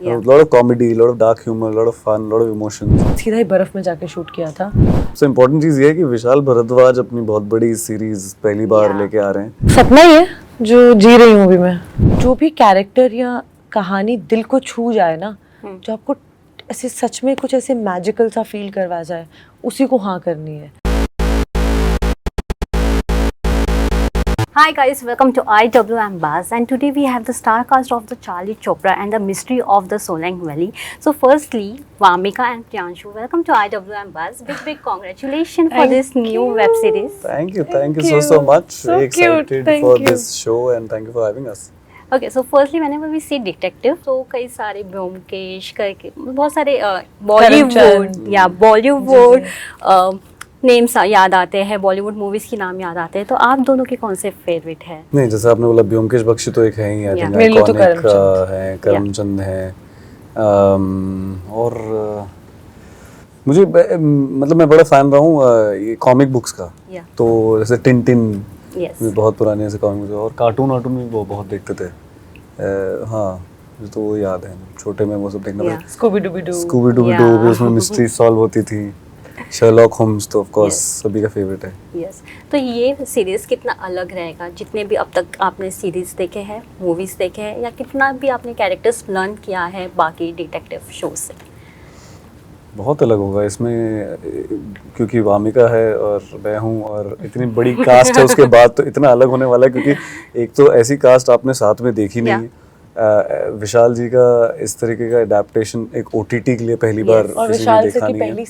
lot of comedy, lot of dark humor, lot of fun, lot of emotions. सीधा ही बर्फ में जाके shoot किया था। सबसे इम्पोर्टेंट चीज़ ये है कि विशाल भारद्वाज अपनी बहुत बड़ी सीरीज पहली बार लेके आ रहे हैं। सपना ही है जो जी रही हूँ अभी मैं। जो भी कैरेक्टर या कहानी दिल को छू जाए ना, जो आपको ऐसे सच में कुछ ऐसे मैजिकल सा फील करवा जाए, उसी को हाँ करनी है। Hi guys, welcome to IWM Buzz, and today we have the star cast of the Charlie Chopra and the Mystery of the Solang Valley. So firstly, Vamika and Priyanshu, welcome to IWM Buzz. Big congratulations for this new web series. Thank you so much. So excited cute. Thank for you. this show and thank you for having us. Okay, so firstly, whenever we see detective, तो कई सारे ब्योमकेश करके बहुत सारे Bollywood names याद आते हैं, Bollywood movies की नाम याद आते हैं, तो आप दोनों के कौन से फेवरेट है? नहीं, जैसे आपने बोला ब्योमकेश बख्शी तो एक है ही, आई थिंक आइकॉनिक है, करमचंद है, और मुझे मतलब मैं बड़ा फैन रहा हूँ ये कॉमिक बुक्स का, तो जैसे टिंटिन भी बहुत पुराने ऐसे कॉमिक बुक्स, और कार्टून भी वो बहुत देखते थे। हाँ, मुझे तो वो याद है, छोटे में वो सब देखना था। स्कूबी डूबी डू भी, उसमें मिस्ट्री सॉल्व होती थी। शर्लॉक होम्स तो ऑफ कोर्स सभी का फेवरेट है। यस, तो ये सीरीज कितना अलग रहेगा? जितने भी अब तक आपने सीरीज देखे हैं, मूवीज देखे हैं, या कितना भी आपने कैरेक्टर्स लर्न किया है बाकी डिटेक्टिव शो से? बहुत अलग होगा इसमें, क्योंकि वामिका है और मैं हूँ और इतनी बड़ी कास्ट है, उसके बाद तो इतना अलग होने वाला है, क्योंकि एक तो ऐसी कास्ट आपने साथ में देखी नहीं है। विशाल जी का इस तरीके का एडेप्टेशन एक ओटीटी के लिए पहली बार किसी ने देखा नहीं है,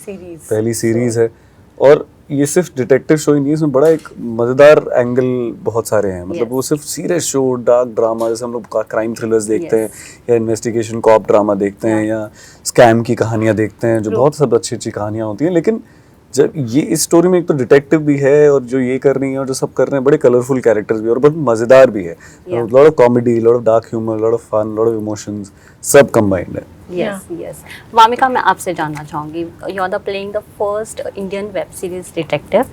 पहली सीरीज है, और ये सिर्फ डिटेक्टिव शो ही नहीं है, इसमें बड़ा एक मजेदार एंगल बहुत सारे हैं। मतलब वो सिर्फ सीरियस शो, डार्क ड्रामा, जैसे हम लोग क्राइम थ्रिलर्स देखते हैं, या इन्वेस्टिगेशन कॉप ड्रामा देखते हैं, या स्कैम की कहानियाँ देखते हैं, जो बहुत सब अच्छी कहानियाँ होती हैं, लेकिन जब ये इस स्टोरी में एक तो डिटेक्टिव भी है, और जो ये कर रही है और जो सब कर रहे हैं, बड़े कलरफुल कैरेक्टर्स भी, और बहुत मजेदार भी है। Lot of comedy, lot of dark humour, lot of fun, lot of emotions, सब कंबाइंड है। यस। वामिका, मैं आपसे जानना चाहूँगी, you are the playing the first Indian web series detective,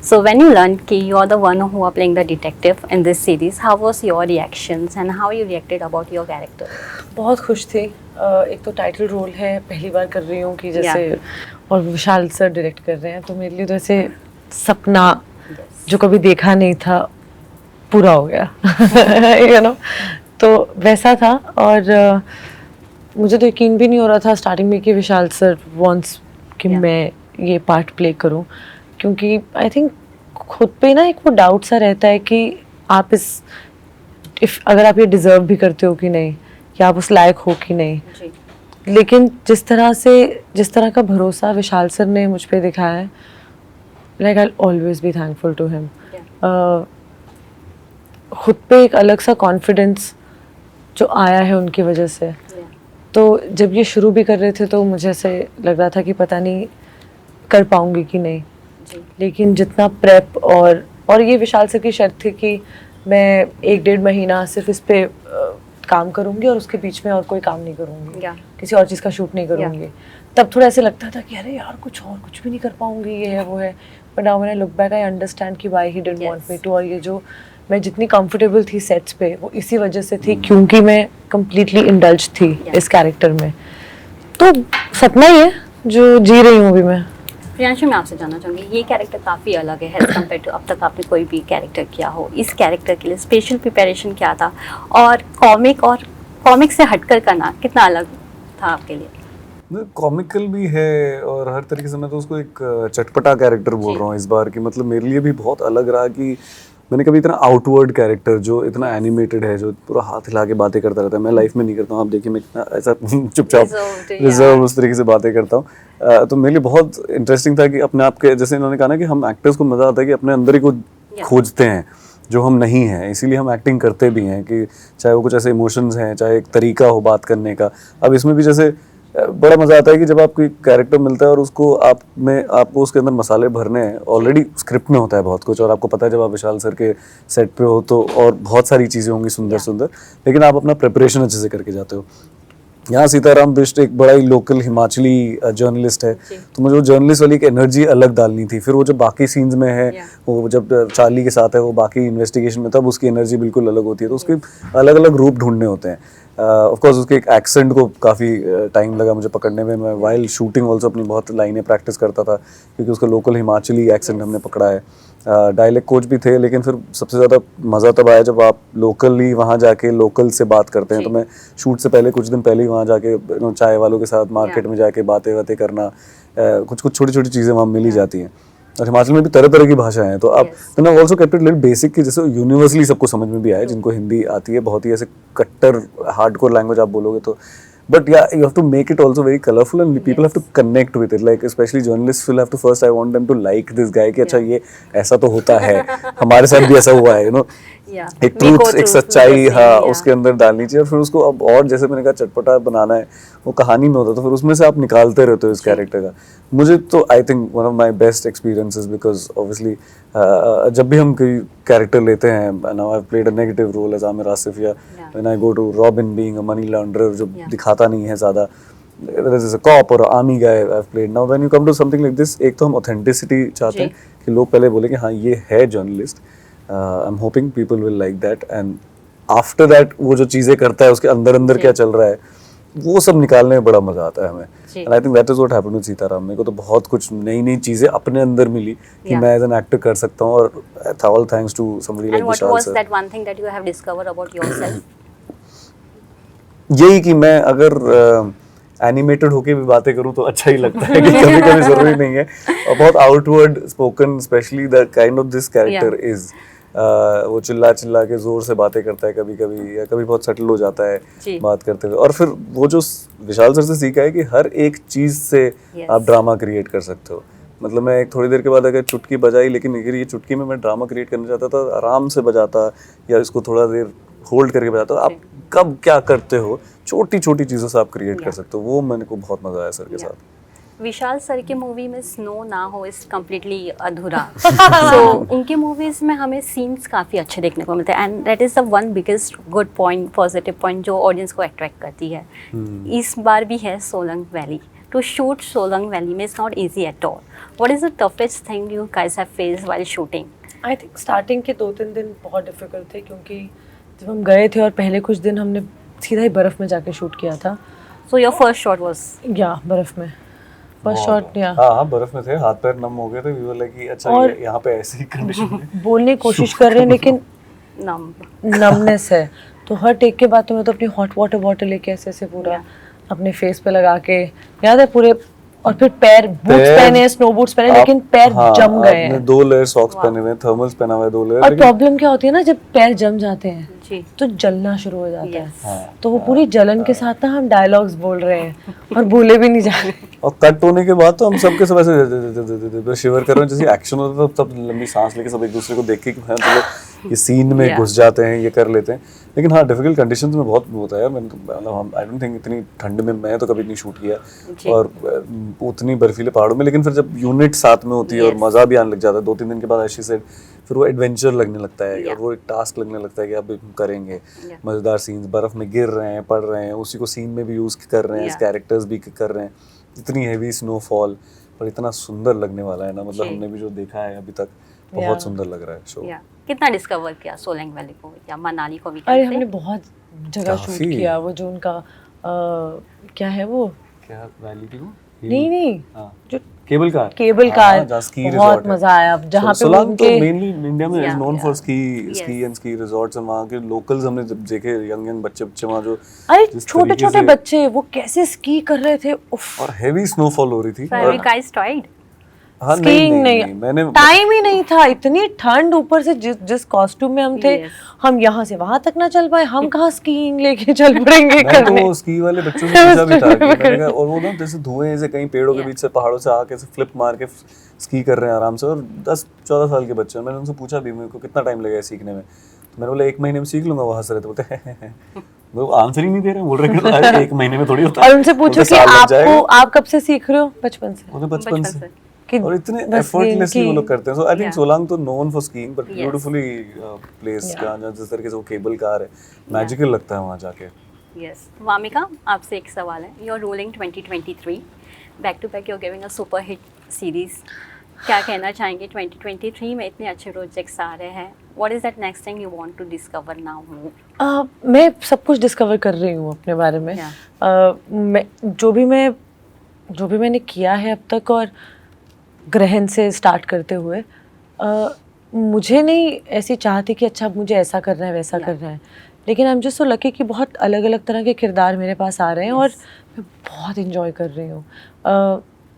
so when you learn कि you are the one who are playing the detective in this series, how was your reactions and how you reacted about your character? बहुत खुश थी। एक तो title role है, पहली बार कर रही हूँ कि जैसे, और विशाल सर डायरेक्ट कर रहे हैं, तो मेरे लिए तो ऐसे सपना जो कभी देखा नहीं था पूरा हो गया। यू नो, तो वैसा था। और मुझे तो यकीन भी नहीं हो रहा था स्टार्टिंग में कि विशाल सर वांट्स कि मैं ये पार्ट प्ले करूं, क्योंकि आई थिंक खुद पे ना एक वो डाउट सा रहता है कि आप अगर आप ये डिज़र्व भी करते हो कि नहीं, या आप उस लायक हो कि नहीं। लेकिन जिस तरह का भरोसा विशाल सर ने मुझ पे दिखाया है, like I always be thankful to him. खुद पे एक अलग सा कॉन्फिडेंस जो आया है उनकी वजह से। तो जब ये शुरू भी कर रहे थे तो मुझे ऐसे लग रहा था कि पता नहीं कर पाऊंगी कि नहीं, लेकिन जितना प्रेप और ये विशाल सर की शर्त थी कि मैं 1-1.5 महीना सिर्फ इस पे काम करूंगी, और उसके बीच में और कोई काम नहीं करूंगी, किसी और चीज़ का शूट नहीं करूंगी। तब थोड़ा ऐसे लगता था कि अरे यार कुछ भी नहीं कर पाऊंगी, ये है वो है, but now when I look back I understand कि why he didn't want me to. और ये जो मैं जितनी कंफर्टेबल थी सेट्स पे, वो इसी वजह से थी, क्योंकि मैं कंप्लीटली इंडल्ज थी इस कैरेक्टर में। तो सपना ही है जो जी रही हूँ अभी मैं। प्रियांशु, मैं आपसे जानना चाहूँगी, ये कैरेक्टर काफ़ी अलग है एज कम्पेयर टू अब तक आपने कोई भी कैरेक्टर किया हो। इस कैरेक्टर के लिए स्पेशल प्रिपरेशन क्या था, और कॉमिक से हटकर करना कितना अलग था आपके लिए? कॉमिकल भी है, और हर तरीके से मैं तो उसको एक चटपटा कैरेक्टर बोल रहा हूँ इस बार की। मतलब मेरे लिए भी बहुत अलग रहा कि मैंने कभी इतना आउटवर्ड कैरेक्टर जो इतना एनिमेटेड है, जो पूरा हाथ हिला के बातें करता रहता है, मैं लाइफ में नहीं करता हूँ। आप देखिए मैं इतना ऐसा चुपचाप रिजर्व उस तरीके से बातें करता हूँ। तो मेरे लिए बहुत इंटरेस्टिंग था कि अपने आप के, जैसे इन्होंने कहा ना कि हम एक्टर्स को मजा आता है कि अपने अंदर ही को खोजते हैं जो हम नहीं हैं, इसीलिए हम एक्टिंग करते भी हैं, कि चाहे वो कुछ ऐसे इमोशंस हैं, चाहे एक तरीका हो बात करने का। अब इसमें भी जैसे बड़ा मजा आता है कि जब आपको कैरेक्टर मिलता है और उसको आपको उसके अंदर मसाले भरने हैं, ऑलरेडी स्क्रिप्ट में होता है बहुत कुछ, और आपको पता है जब आप विशाल सर के सेट पे हो तो और बहुत सारी चीज़ें होंगी सुंदर, लेकिन आप अपना प्रिपरेशन अच्छे से करके जाते हो। यहाँ सीताराम बिष्ट एक बड़ा ही लोकल हिमाचली जर्नलिस्ट है, तो मुझे वो जर्नलिस्ट वाली एक एनर्जी अलग डालनी थी। फिर वो जब बाकी सीन्स में है, वो जब चार्ली के साथ है, वो बाकी इन्वेस्टिगेशन में, तब उसकी एनर्जी बिल्कुल अलग होती है। तो उसके अलग अलग रूप ढूंढने होते हैं। ऑफ कोर्स उसके एक एक्सेंट को काफ़ी टाइम लगा मुझे पकड़ने में। मैं वाइल शूटिंग ऑल्सो अपनी बहुत लाइनें प्रैक्टिस करता था क्योंकि उसका लोकल हिमाचली एक्सेंट हमने पकड़ा है। डायलेक्ट कोच भी थे, लेकिन फिर सबसे ज़्यादा मज़ा तब आया जब आप लोकली वहाँ जाके लोकल से बात करते हैं। तो मैं शूट से पहले कुछ दिन पहले ही वहाँ जाके चाय वालों के साथ मार्केट में जाके बातें वातें करना, कुछ कुछ छोटी छोटी चीज़ें वहाँ मिल ही जाती हैं। और हिमाचल में भी तरह तरह की भाषाएं हैं, तो आप मैंने also kept it little basic कि जैसे यूनिवर्सली सबको समझ में भी आए, जिनको हिंदी आती है। बहुत ही ऐसे कट्टर हार्डकोर लैंग्वेज आप बोलोगे तो, but yeah, you have to make it also very colorful and people have to connect with it. Like especially journalists will have to first, I want them to like this guy कि अच्छा ये ऐसा तो होता है, हमारे साथ भी ऐसा हुआ है, you know. एक ट्रूथ, एक सच्चाई हाँ उसके अंदर डालनी चाहिए। और फिर उसको अब और जैसे मैंने कहा चटपटा बनाना है, वो कहानी में होता तो फिर उसमें से आप निकालते रहते हो इस कैरेक्टर का। मुझे तो I think one of my best experiences, because obviously जब भी हम कोई कैरेक्टर लेते हैं, now I have played a negative role as Aamir Asif, या when I go to Robin being a money launderer जो दिखाता नहीं है ज़्यादा, whether it's a cop or army guy I've played. Now when you come to something like this, एक तो हम authenticity चाहते हैं कि लोग पहले बोले कि हाँ ये है journalist. I'm hoping people will like that, and after that वो जो चीज़ें करता है उसके अंदर अंदर क्या चल रहा है वो सब निकालने में बड़ा मजा आता है हमें। And I think that is what happened with Sitaram. मेरे को तो बहुत कुछ नई नई चीज़ें अपने अंदर मिली कि मैं एज एन एक्टर कर सकता हूँ, और all thanks to somebody like Vishal sir. And what was that one thing that you have discovered about yourself? यही कि मैं अगर एनिमेटेड होके भी बातें करूं तो अच्छा ही लगता है, कि कभी कभी जरूरी नहीं है। और बहुत outward spoken, specially the kind of this character is, वो चिल्ला चिल्ला के जोर से बातें करता है कभी कभी, या कभी बहुत सटल हो जाता है बात करते हुए। और फिर वो जो विशाल सर से सीखा है कि हर एक चीज से आप ड्रामा क्रिएट कर सकते हो। मतलब मैं एक थोड़ी देर के बाद अगर चुटकी बजाई, लेकिन अगर ये चुटकी में मैं ड्रामा क्रिएट करना चाहता था, आराम से बजाता या इसको थोड़ा देर होल्ड करके बजाता। आप कब क्या करते हो, छोटी छोटी चीज़ों से आप क्रिएट कर सकते हो। वो मेरे को बहुत मजा आया सर के साथ। विशाल सर की मूवी में स्नो ना हो इज कम्प्लीटली अधूरा। सो उनकी मूवीज में हमें सीन्स काफ़ी अच्छे देखने को मिलते हैं, and that is the one biggest good point, positive point जो ऑडियंस को अट्रैक्ट करती है। इस बार भी है Solang valley. To shoot Solang valley में is not easy at all. What is the toughest thing you guys have faced while shooting? I think starting के 2-3 दिन बहुत डिफिकल्ट थे, क्योंकि जब हम गए थे और पहले कुछ दिन हमने सीधा ही बर्फ में जाके शूट किया था। So your first shot was या बर्फ में, फर्स्ट शॉट या हाँ बर्फ में थे, हाथ पैर नम हो गए थे। वी वर लाइक कि अच्छा ये यहाँ पे ऐसी कंडीशन है। बोलने की कोशिश कर रहे हैं लेकिन नमनेस है। तो हर टेक के बाद तो मैं तो अपनी हॉट वाटर बॉटल लेके ऐसे ऐसे पूरा अपने फेस पे लगा के, याद है पूरे, और फिर पैर बूट्स पहने, स्नो बूट्स पहने, लेकिन पैर जम गए हैं। 2 लेयर सॉक्स पहने हुए, थर्मल्स पहना हुआ है 2 लेयर। और प्रॉब्लम क्या होती है ना, जब पैर जम जाते हैं तो जलना शुरू हो जाता है। तो वो पूरी जलन के साथ ना हम डायलॉग्स बोल रहे हैं और बोले भी नहीं जा रहे। और कट होने के बाद तो हम सबके सब ऐसे शिवर कर रहे हैं, जैसे एक्शन होता है तब लंबी सांस लेके सब एक दूसरे को देख के कि भाई हम लोग ये सीन में घुस जाते हैं, ये कर लेते हैं। लेकिन हाँ डिफिकल्ट कंडीशंस में बहुत होता है। मतलब आई डोंट थिंक इतनी ठंड में मैं तो कभी नहीं शूट किया, और उतनी बर्फीले पहाड़ों में। लेकिन फिर जब यूनिट साथ में होती है और मज़ा भी आने लग जाता है 2-3 दिन के बाद, ऐसी से फिर वो एडवेंचर लगने लगता है, और वो एक टास्क लगने लगता है कि अब करेंगे मज़ेदार सीन्स, बर्फ़ में गिर रहे हैं, पढ़ रहे हैं, उसी को सीन में भी यूज़ कर रहे हैं, कैरेक्टर्स भी कर रहे हैं। इतनी हैवी स्नोफॉल पर इतना सुंदर लगने वाला है ना, मतलब हमने भी जो देखा है अभी तक बहुत सुंदर लग रहा है शो। कितना डिस्कवर किया सोलंग वैली को या मनाली को भी? अरे हमने बहुत जगह शूट किया। वो जो उनका क्या है वो, क्या वैली थी वो? नहीं जो केबल कार बहुत मजा आया। जहाँ पे सोलंग तो मेनली इंडिया में is known for ski and ski resorts, and वहाँ के लोकल्स हमने जब देखे, यंग बच्चे वहाँ जो, अरे छोटे बच्चे वो कैसे स्की कर रहे थे, और हेवी स्नोफॉल हो रही थी। Have you guys tried? हाँ, नहीं, मैंने टाइम ही नहीं था, इतनी ठंड, ऊपर से जिस कॉस्ट्यूम में हम थे, हम यहाँ से वहां तक ना चल पाए, हम कहाँ स्कीइंग लेके चल पड़ेंगे करने। मैं तो स्की वाले बच्चों से पूछा भी था कि मैंने कहा, और वो ना जैसे धुएं से कहीं पेड़ों के बीच से पहाड़ों से आके फ्लिप मार के स्की कर रहे हैं आराम से, और 10-14 साल के बच्चे। मैंने उनसे पूछा भी मेरे को कितना टाइम लगेगा सीखने में, तो मैंने बोला 1 महीने में सीख लूंगा। वो हंस रहे थे, बोलते हैं वो आंसर ही नहीं दे रहे, बोल रहे कि 1 महीने में थोड़ी होता है। और उनसे पूछो कि आप कब से सीख रहे हो? बचपन से। और इतने एफर्टलेसली वो लोग करते हैं। सो आई थिंक सोलंग तो known for skiing, but beautifully place का जिस तरीके से वो केबल कार है, मैजिकल लगता है वहाँ जाके। यस वामिका, आपसे एक सवाल है। You are rolling 2023, back to back you are giving a super hit series. क्या कहना चाहेंगे 2023 में इतने अच्छे प्रोजेक्ट्स आ रहे हैं, What is that next thing you want to discover now more? मैं सब कुछ डिस्कवर कर रही हूँ अपने बारे में। जो भी मैंने किया है अब तक, और ग्रहण से स्टार्ट करते हुए, मुझे नहीं ऐसी चाहती कि अच्छा मुझे ऐसा करना है वैसा करना है, लेकिन I am just so lucky कि बहुत अलग अलग तरह के किरदार मेरे पास आ रहे हैं और मैं बहुत इंजॉय कर रही हूँ।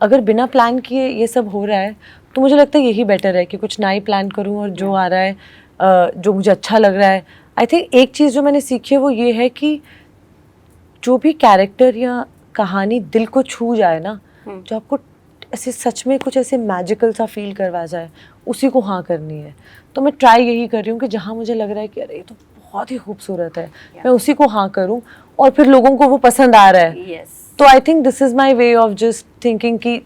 अगर बिना प्लान किए ये सब हो रहा है तो मुझे लगता है यही बेटर है कि कुछ ना ही प्लान करूँ और जो आ रहा है, जो मुझे अच्छा लग रहा है। आई थिंक एक चीज़ जो मैंने सीखी है वो ये है कि जो भी कैरेक्टर या कहानी दिल को छू जाए ना, जो आपको ऐसे सच में कुछ ऐसे मैजिकल सा फील करवा जाए, उसी को हाँ करनी है। तो मैं ट्राई यही कर रही हूँ कि जहाँ मुझे लग रहा है कि अरे ये तो बहुत ही खूबसूरत है, मैं उसी को हाँ करूँ और फिर लोगों को वो पसंद आ रहा है। तो I think this is my way of just thinking कि,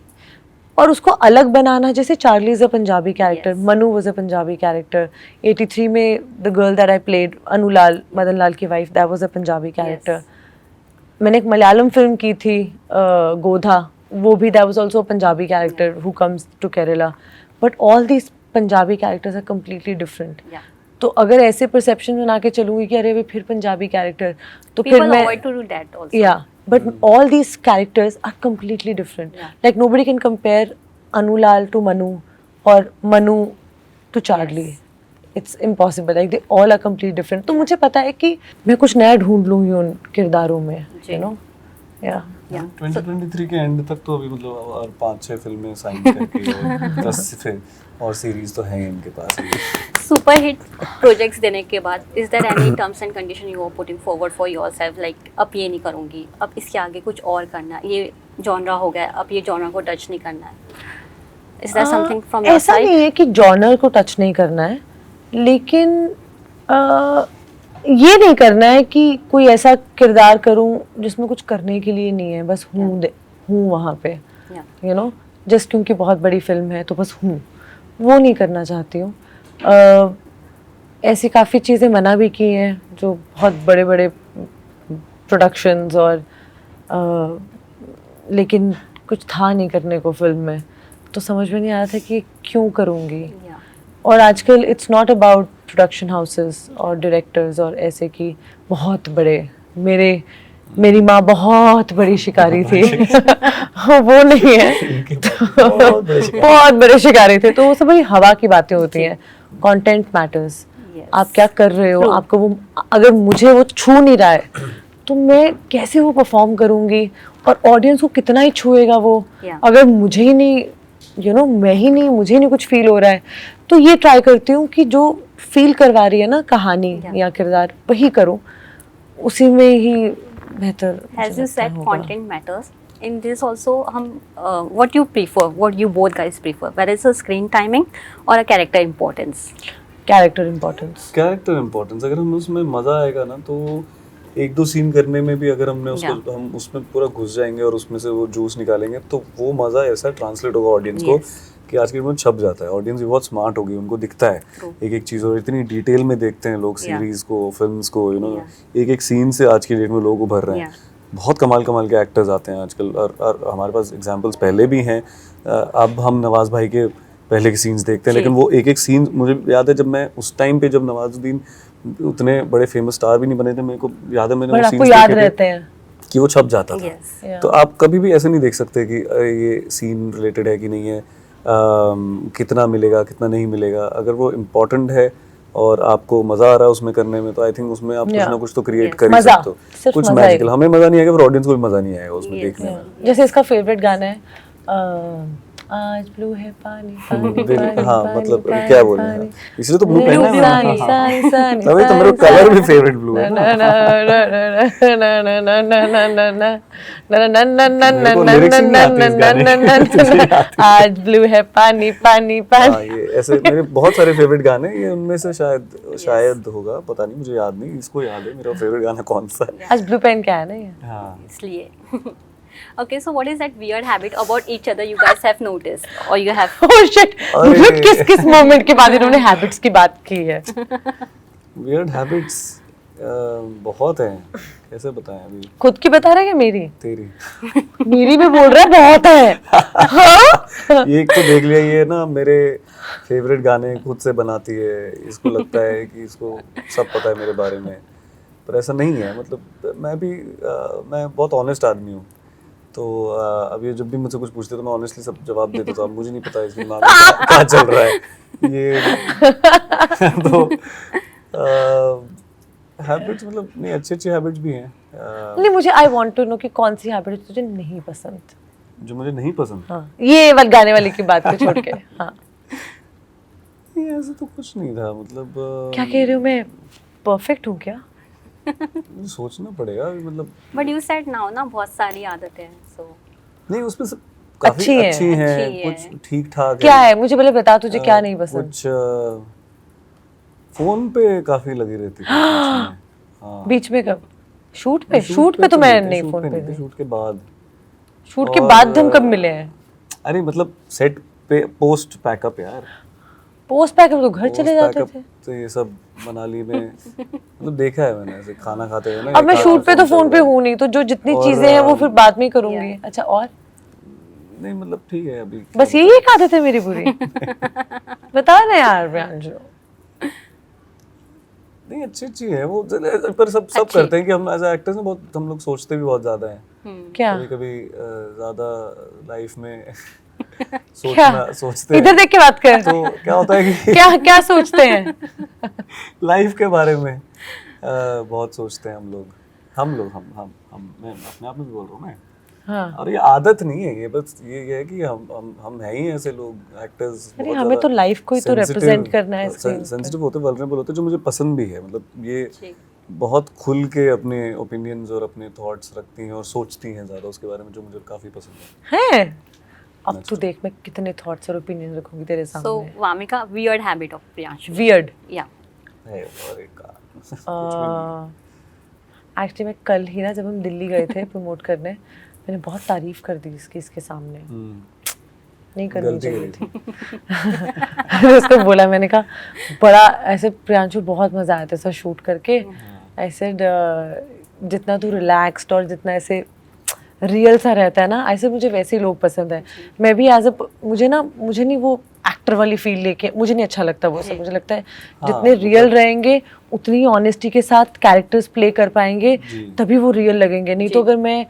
और उसको अलग बनाना। जैसे Charlie is a Punjabi character, Manu was a Punjabi character, 83 में the girl that I played, Anulal, Madan Lal की wife, that was a Punjabi character. मैंने एक मलयालम फिल्म की थी गोधा, वो भी that was also a Punjabi character who comes to Kerala, but all these Punjabi characters are completely different. तो अगर ऐसे परसेप्शन बना के चलूंगी कि अरे वे फिर पंजाबी कैरेक्टर, तो फिर मैं या but all these characters are completely different. Like nobody can compare Anulal to Manu और Manu to Charlie. It's impossible, like they all are completely different. तो मुझे पता है कि मैं कुछ नया ढूंढ लूंगी उन किरदारों में, यू नो। या 2023 के एंड तक तो अभी मतलब और 5-6 फिल्में साइन करके और 10 फिर और सीरीज तो हैं इनके पास। सुपर हिट प्रोजेक्ट्स देने के बाद is there any terms and condition you are putting forward for yourself, like अब ये नहीं करूँगी, अब इसके आगे कुछ और करना है, ये जॉनरा हो गया, अब ये जॉनरा को टच नहीं करना है? Is there something from your side? ऐसा नहीं है कि जॉनर को टच नहीं करना है, लेकिन ये नहीं करना है कि कोई ऐसा किरदार करूं जिसमें कुछ करने के लिए नहीं है, बस हूँ वहाँ पे, यू नो, जस्ट क्योंकि बहुत बड़ी फिल्म है तो बस हूँ, वो नहीं करना चाहती हूँ। ऐसी काफ़ी चीज़ें मना भी की हैं, जो बहुत बड़े बड़े प्रोडक्शंस और लेकिन कुछ था नहीं करने को फिल्म में, तो समझ में नहीं आ रहा था कि क्यों करूँगी। और आजकल it's not about production houses और डायरेक्टर्स और ऐसे कि बहुत बड़े, मेरी माँ बहुत बड़ी शिकारी थी वो नहीं है बहुत बड़े शिकारी थे, तो वो सब बड़ी हवा की बातें होती हैं। कंटेंट मैटर्स, आप क्या कर रहे हो, आपको वो, अगर मुझे वो छू नहीं रहा है तो मैं कैसे वो परफॉर्म करूँगी, और ऑडियंस को कितना ही छुएगा वो, अगर मुझे ही नहीं, यू नो, मैं ही नहीं, मुझे नहीं कुछ फील हो रहा है। तो ये ट्राई करती हूँ कि जो फील करवा रही है ना कहानी या किरदार, वही करूँ, उसी में ही बेहतर। As you said, content matters. In this also, what you prefer, what you both guys prefer, whether it's a screen timing or a character importance? Character importance. Character importance, अगर हमें उसमें मजा आएगा ना, तो एक दो सीन करने में भी अगर हमने उसको हम उसमें पूरा घुस जाएंगे और उसमें से वो जूस निकालेंगे, तो वो मजा ऐसा ट्रांसलेट होगा ऑडियंस को कि आज के दिन में छप जाता है। ऑडियंस भी बहुत स्मार्ट होगी, उनको दिखता है एक एक चीज़, और इतनी डिटेल में देखते हैं लोग सीरीज को, फिल्म्स को, यू नो, एक एक सीन से आज की डेट में लोग उभर रहे हैं। बहुत कमाल के एक्टर्स आते हैं आजकल, और हमारे पास एग्जांपल्स पहले भी हैं। अब हम नवाज भाई के पहले के सीन्स देखते हैं, लेकिन वो एक एक सीन, मुझे याद है जब मैं उस टाइम पे, जब नवाजुद्दीन उतने बड़े फेमस स्टार भी नहीं बने थे, मेरे को याद है मैंने वो सीन्स देखे थे कि वो छप जाता था। तो आप कभी भी ऐसे नहीं देख सकते कि ये सीन रिलेटेड है कि नहीं है, कितना मिलेगा कितना नहीं मिलेगा। अगर वो इम्पोर्टेंट है और आपको मजा आ रहा है उसमें करने में, तो आई थिंक उसमें आप कुछ ना कुछ तो क्रिएट कर ही सकते हो, कुछ मैजिकल। हमें मजा नहीं आएगा, फिर ऑडियंस को भी मजा नहीं आएगा उसमें देखने में। जैसे इसका फेवरेट गाना है आज ब्लू है पानी पानी पानी, हाँ पानी, मतलब पानी, क्या बोल रहे हैं, इसलिए तो ब्लू पहना है। तभी तो मेरा कलर भी फेवरेट ब्लू है। आज ब्लू है पानी पानी पानी। ये ऐसे मेरे बहुत सारे फेवरेट गाने, ये उनमें से शायद होगा, पता नहीं, मुझे याद नहीं, इसको याद है मेरा फेवरेट गाना कौन सा है। आज ब्लू पेन क्या है ना ये, हाँ इसलिए। Okay, so what is that weird habit about each other you guys have noticed or you have? Oh shit! किस मोमेंट के बाद इन्होंने हैबिट्स की बात की है? Weird habits बहुत हैं, कैसे बताएं अभी? खुद की बता रहा है या मेरी? तेरी। मेरी भी बोल रहा है बहुत है। हाँ? ये एक तो देख लिया, ये ना मेरे फेवरेट गाने खुद से बनाती है, इसको लगता है कि इसको सब पता है मेरे बारे में, पर ऐसा नहीं है। मतलब मैं बहुत ऑनेस्ट आदमी हूँ, तो अब ये जब भी मुझसे कुछ पूछते तो मैं ऑनेस्टली सब जवाब देता, तो अब मुझे नहीं पता इसकी दिमाग में क्या चल रहा है ये तो हैबिट्स, मतलब नहीं, अच्छी हैबिट्स भी हैं नहीं, मुझे आई वांट टू नो कि कौन सी हैबिट तुझे नहीं पसंद। जो मुझे नहीं पसंद। हाँ, ये वाले गाने वाली की बात को छोड़ के। हाँ, नहीं ऐसा तो कुछ नहीं था, मतलब क्या कह रही हूँ मैं, परफेक्ट हूँ क्या? सोचना पड़ेगा, मतलब बट यू सेड नाउ ना बहुत सारी आदतें हैं, सो नहीं उसमें सब काफी अच्छी हैं, कुछ ठीक ठाक क्या है मुझे पहले बता, तुझे क्या नहीं पसंद? कुछ फोन पे काफी लगी रहती थी हाँ। बीच में कब? शूट पे तो मैं नहीं फोन पे, शूट के बाद। शूट के बाद हम कब मिले हैं? अरे मतलब सेट पे पोस्ट पैकअप यार, पोस्ट पैकअप तो घर चले जाते थे। तो ये सब मनाली में मतलब देखा है मैंने, ऐसे खाना खाते हुए ना। अब मैं शूट पे तो फोन पे हूँ नहीं, तो जो जितनी चीजें हैं वो फिर बाद में ही करूंगी। अच्छा, और नहीं मतलब ठीक है अभी, बस यही एक आदत है मेरी बुरी। बता ना यार प्रियांशु। नहीं अच्छी है वो, पर सब करते हैं कि हम एज एक्टर्स ना बहुत, हम लोग सोचते भी बहुत ज्यादा हैं क्या कभी ज्यादा लाइफ में सोचते इधर देख के बात कर। तो क्या होता है कि क्या सोचते हैं? लाइफ के बारे में बहुत सोचते हैं हम लोग मैं अपने आप में भी बोल रहा हूँ मैं। हाँ। और ये आदत नहीं है, ये बस ये है कि हम है ही ऐसे लोग एक्टर्स। अरे हमें तो लाइफ को ही तो रिप्रेजेंट करना है, सेंसिटिव होते, वल्नरेबल होते, जो मुझे पसंद भी है। मतलब ये बहुत खुल के अपने ओपिनियंस और अपने थॉट्स रखती हैं और सोचती हैं ज़्यादा उसके बारे में, जो मुझे काफ़ी पसंद है। अब तू देख मैं कितने थॉट्स और ओपिनियन रखूंगी तेरे सामने। So Wamiqa, weird habit of Priyanshu. Weird या है और एक एक्चुअली मैं कल ही ना, जब हम दिल्ली गए थे प्रमोट करने, मैंने बहुत तारीफ कर दी इसके सामने, नहीं करनी चाहिए थी। उसको बोला, मैंने कहा बड़ा ऐसे प्रियांशु बहुत मजा आया था सर शूट करके, ऐसे जितना तू रिलैक्स्ड और जितना ऐसे रियल सा रहता है ना, ऐसे मुझे वैसे ही लोग पसंद है। मैं भी एज अ मुझे नहीं वो एक्टर वाली फील लेके मुझे नहीं अच्छा लगता वो सब। मुझे लगता है जितने रियल रहेंगे उतनी ही ऑनेस्टी के साथ कैरेक्टर्स प्ले कर पाएंगे, तभी वो रियल लगेंगे। नहीं तो अगर मैं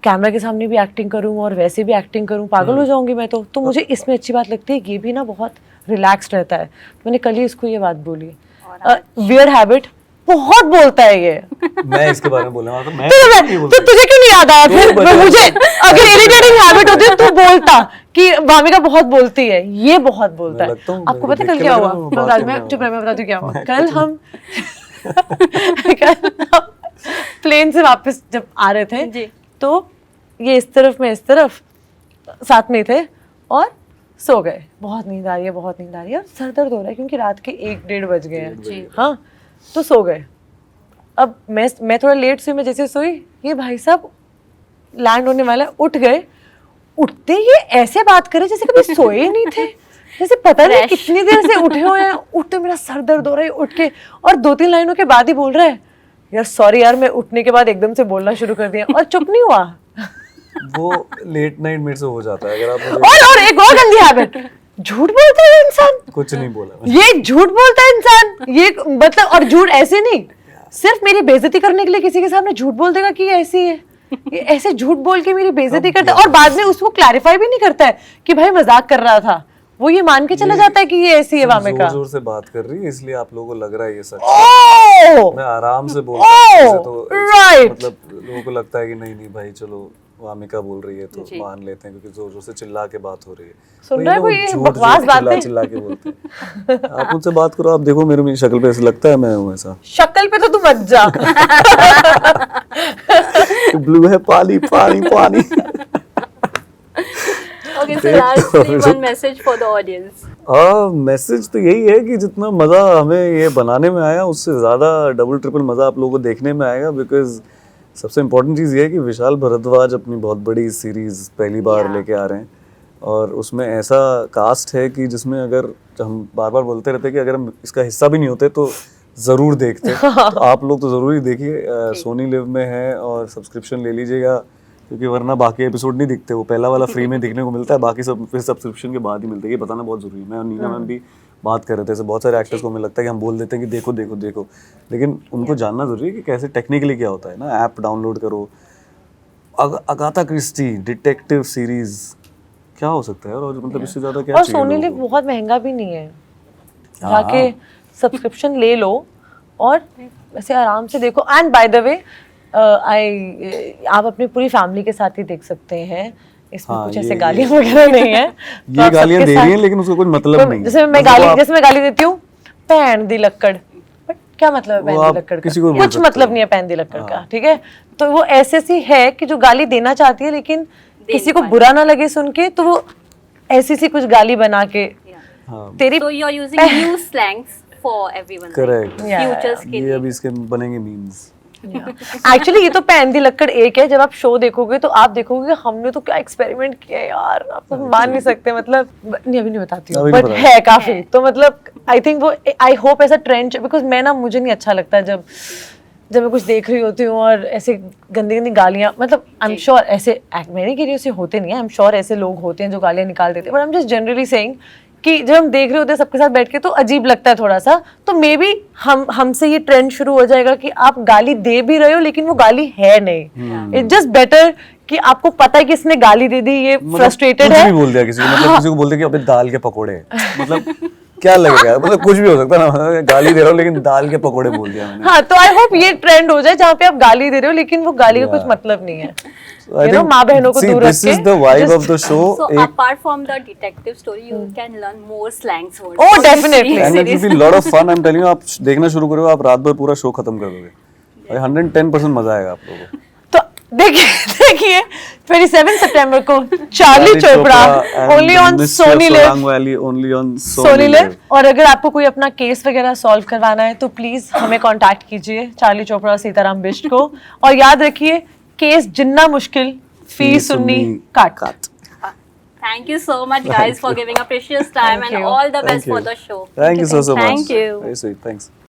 कैमरा के सामने भी एक्टिंग करूं और वैसे भी एक्टिंग करूं, पागल हो जाऊंगी मैं तो मुझे इसमें अच्छी बात लगती है कि ये भी ना बहुत रिलैक्स्ड रहता है। मैंने कल ही इसको ये बात बोली। वियर्ड हैबिट, बहुत बोलता है ये। मैं इसके बारे में बोलने वाला था, मैं तो तुझे क्यों नहीं याद आया फिर? मुझे अगर इरिटेटिंग हैबिट होती तो बोलता कि वामिका बहुत बोलती है, ये बहुत बोलता है। आपको पता कल क्या हुआ? मैं बताती हूँ क्या हुआ। कल हम प्लेन से वापस जब आ रहे थे तो ये इस तरफ में इस तरफ साथ में थे और सो गए। बहुत नींद आ रही है और सर दर्द हो रहा है क्योंकि रात के 1-1:30 बज गए हैं। हाँ, तो सो गए। अब मैं थोड़ा लेट सोई, मैं जैसे सोई ये भाई साहब लैंड होने वाला है, उठ गए। उठते ये ऐसे बात करे जैसे कभी सोए ही नहीं थे, जैसे पता नहीं कितनी देर से उठे हुए हैं। उठते मेरा सर दर्द हो रहा है उठ के, और 2-3 लाइनों के बाद ही बोल रहा है यार सॉरी यार, मैं उठने के बाद एकदम से बोलना शुरू कर दिया और चुप नहीं हुआ। वो लेट नाइट मेरे से हो जाता है। अगर आप मुझे और एक और गंदी हैबिट, झूठ बोलता है इंसान। कुछ नहीं बोला ये झूठ बोलता है इंसान, ये मतलब, और झूठ ऐसे नहीं, सिर्फ मेरी बेइज्जती करने के लिए किसी के सामने झूठ बोल देगा कि ये ऐसी है। ये ऐसे झूठ बोल के मेरी बेइज्जती करता है और बाद में उसको क्लैरिफाई भी नहीं करता है कि भाई मजाक कर रहा था। वो ये मान के चला जाता है कि ये ऐसी है वामिका। जोर से बात कर रही है इसलिए आप लोगों को लग रहा है ये सच है। मैं आराम से बोलता हूं तो मतलब लोगों को लगता है कि नहीं भाई चलो वामिका बोल रही है तो मान लेते हैं, क्योंकि जोर जोर से चिल्ला के बात हो रही है। सुन रहा है कोई ये बकवास बातें? चिल्ला के बोलते हैं। आप मुझसे बात करो, आप देखो मेरी शक्ल पे ऐसा लगता है मैं हूँ ऐसा। शक्ल पे तो तू मत जा। ब्लू है पानी पानी पानी। Okay, so lastly one message for the audience. Message तो यही है कि जितना मज़ा हमें ये बनाने में आया उससे ज़्यादा डबल ट्रिपल मज़ा आप लोगों को देखने में आएगा। बिकॉज सबसे इम्पोर्टेंट चीज़ ये है कि विशाल भारद्वाज अपनी बहुत बड़ी सीरीज़ पहली बार लेके आ रहे हैं और उसमें ऐसा कास्ट है कि जिसमें अगर हम बार बार बोलते रहते हैं कि अगर हम इसका हिस्सा भी नहीं होते तो ज़रूर देखते। तो आप लोग तो ज़रूर ही देखिए। सोनी लिव में है और सब्सक्रिप्शन ले लीजिएगा क्योंकि वरना बाकी एपिसोड नहीं दिखते, वो पहला वाला फ्री में दिखने को मिलता है, बाकी सब फिर सब्सक्रिप्शन के बाद ही मिलता है। ये बताना बहुत जरूरी है। मैं और नीना मैम भी बात कर रहे थे, ऐसे बहुत सारे एक्टर्स को हमें लगता है कि हम बोल देते हैं कि देखो देखो देखो, लेकिन उनको जानना जरूरी है कि कैसे टेक्निकली क्या होता है ना। ऐप डाउनलोड करो, अगाथा क्रिस्टी डिटेक्टिव सीरीज, क्या हो सकता है और मतलब इससे ज्यादा क्या और चाहिए सोनी लोगों लिव को? बहुत महंगा भी नहीं है, हाँ। जाके सब्सक्रिप्शन ले लो और ऐसे आराम से देखो। एंड बाय द वे आप अपनी पूरी फैमिली के साथ ही देख सकते हैं, इसमें हाँ, कुछ ये- ऐसे गालियां वगैरह नहीं है। तो ये आप गालियां सबके दे रही हैं साथ- लेकिन उसका कोई मतलब नहीं है। जैसे मैं गाली देती हूँ पैन दी लक्कड़, बट क्या मतलब है वो पैन आप दी लक्कड़ का? किसी को बोल कुछ सकते मतलब हो। नहीं है पैन दी लक्कड़ का, ठीक है। तो वो ऐसे सी है कि जो गाली देना चाहती है लेकिन किसी को बुरा ना लगे सुन के, तो वो ऐसी सी कुछ गाली बना के हाँ, तेरी So you are using new slangs for everyone. Correct. Yeah, Futures के ये लिए. अभी इसके बनेंगे मीम्स। एक्चुअली ये तो पैन दी लक्कड़ एक है, जब आप शो देखोगे तो आप देखोगे हमने तो क्या एक्सपेरिमेंट किया है यार, आप तो मान नहीं सकते। मतलब नहीं, अभी नहीं बताती हूँ, अभी नहीं बट बताते। है काफी। तो मतलब आई थिंक वो, आई होप ऐसा ट्रेंड, बिकॉज मैं ना, मुझे नहीं अच्छा लगता जब मैं कुछ देख रही होती हूँ और ऐसे गंदी गंदी गालियाँ, मतलब आई एम श्योर ऐसे मैं नहीं कह रही हूँ ऐसे होते नहीं है, आई एम श्योर ऐसे लोग होते हैं जो गालियाँ निकाल देते हैं, but I am just generally saying कि जब हम देख रहे होते हैं सबके साथ बैठ के तो अजीब लगता है थोड़ा सा। तो मे बी हमसे ये ट्रेंड शुरू हो जाएगा कि आप गाली दे भी रहे हो लेकिन वो गाली है नहीं। इट्स जस्ट बेटर कि आपको पता है कि इसने गाली दे दी, ये फ्रस्ट्रेटेड कुछ है। भी बोल दिया किसी को, मतलब किसी को बोल दिया कि अबे दाल के पकोड़े, मतलब क्या लगेगा, मतलब कुछ भी हो सकता है ना। गाली दे रहा हूँ लेकिन दाल के पकोड़े बोल दिया मैंने। हाँ, तो आई होप ये ट्रेंड हो जाए जहाँ पे आप गाली दे रहे हो लेकिन वो गाली का कुछ मतलब नहीं है। I think- माँ बहनों को see, दूर रख this is के the vibe just- of the show. So एक apart from the detective story, you can learn more slangs words. Oh, for this definitely. series. and it will be lot of fun. I'm telling you, आप देखना शुरू करो, आप रात भर पूरा show खत्म कर दोगे। भाई 110% मजा आएगा आप लोगों को। तो देखिए 27 सितंबर को Charlie Chopra only on Sony live, only on Sony live. और अगर आपको कोई अपना केस वगैरह सॉल्व करवाना है तो प्लीज हमें कांटेक्ट कीजिए, चार्ली चोपड़ा और सीताराम बिष्ट को। और याद रखिए, केस जिन्ना मुश्किल फी सुन्नी काट। Thank you so much, guys, for giving a precious time, Thank and you. all the best Thank for you. the show. Thank you so much. Thank you. Very sweet. Thanks.